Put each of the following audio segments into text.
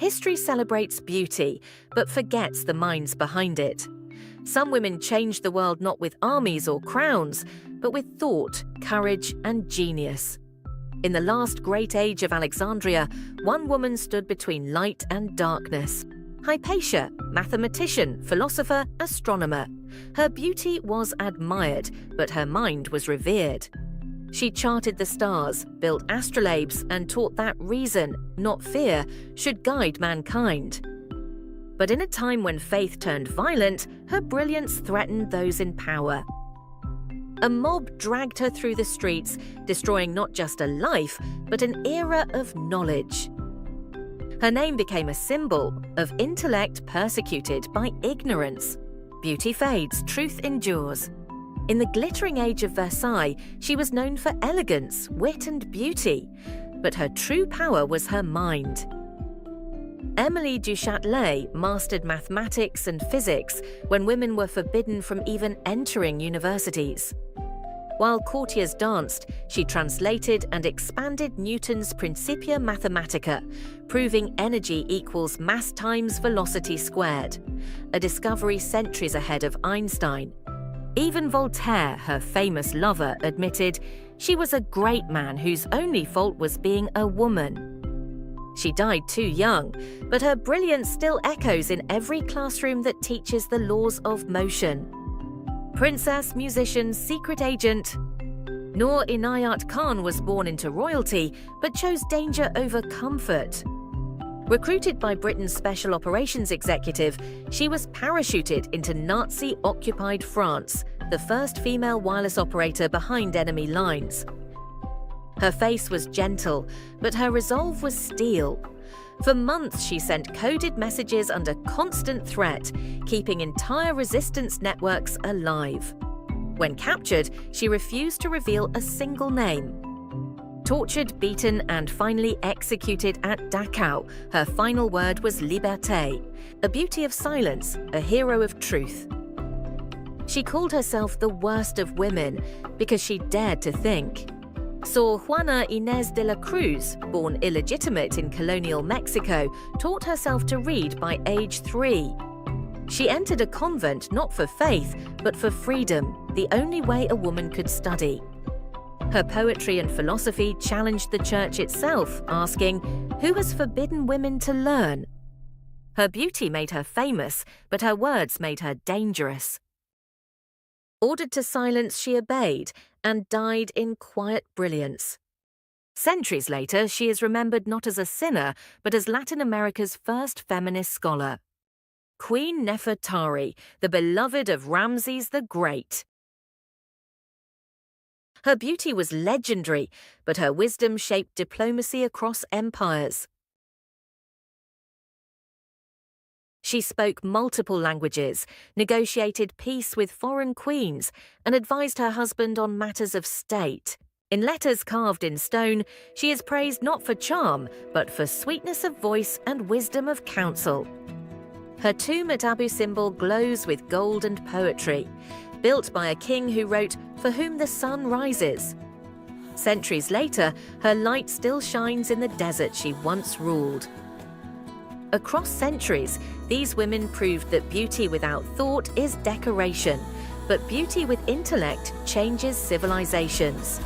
history celebrates beauty, but forgets the minds behind it. Some women changed the world not with armies or crowns, but with thought, courage, and genius. In the last great age of Alexandria, one woman stood between light and darkness. Hypatia, mathematician, philosopher, astronomer. Her beauty was admired, but her mind was revered. She charted the stars, built astrolabes, and taught that reason, not fear, should guide mankind. But in a time when faith turned violent, her brilliance threatened those in power. A mob dragged her through the streets, destroying not just a life, but an era of knowledge. Her name became a symbol of intellect persecuted by ignorance. Beauty fades, truth endures. In the glittering age of Versailles, she was known for elegance, wit, and beauty, but her true power was her mind. Émilie du Châtelet mastered mathematics and physics when women were forbidden from even entering universities. While courtiers danced, she translated and expanded Newton's Principia Mathematica, proving energy equals mass times velocity squared, a discovery centuries ahead of Einstein. Even Voltaire, her famous lover, admitted she was a great man whose only fault was being a woman. She died too young, but her brilliance still echoes in every classroom that teaches the laws of motion. Princess, musician, secret agent. Noor Inayat Khan was born into royalty, but chose danger over comfort. Recruited by Britain's Special Operations Executive, she was parachuted into Nazi-occupied France, the first female wireless operator behind enemy lines. Her face was gentle, but her resolve was steel. For months, she sent coded messages under constant threat, keeping entire resistance networks alive. When captured, she refused to reveal a single name. Tortured, beaten, and finally executed at Dachau, her final word was liberté, a beauty of silence, a hero of truth. She called herself the worst of women because she dared to think. Sor Juana Inés de la Cruz, born illegitimate in colonial Mexico, taught herself to read by age 3. She entered a convent not for faith, but for freedom, the only way a woman could study. Her poetry and philosophy challenged the church itself, asking, "Who has forbidden women to learn?" Her beauty made her famous, but her words made her dangerous. Ordered to silence, she obeyed and died in quiet brilliance. Centuries later, she is remembered not as a sinner, but as Latin America's first feminist scholar. Queen Nefertari, the beloved of Ramses the Great. Her beauty was legendary, but her wisdom shaped diplomacy across empires. She spoke multiple languages, negotiated peace with foreign queens, and advised her husband on matters of state. In letters carved in stone, she is praised not for charm, but for sweetness of voice and wisdom of counsel. Her tomb at Abu Simbel glows with gold and poetry, built by a king who wrote, "For whom the sun rises." Centuries later, her light still shines in the desert she once ruled. Across centuries, these women proved that beauty without thought is decoration, but beauty with intellect changes civilizations.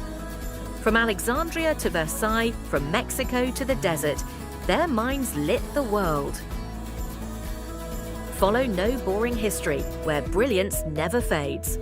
From Alexandria to Versailles, from Mexico to the desert, their minds lit the world. Follow No Boring History, where brilliance never fades.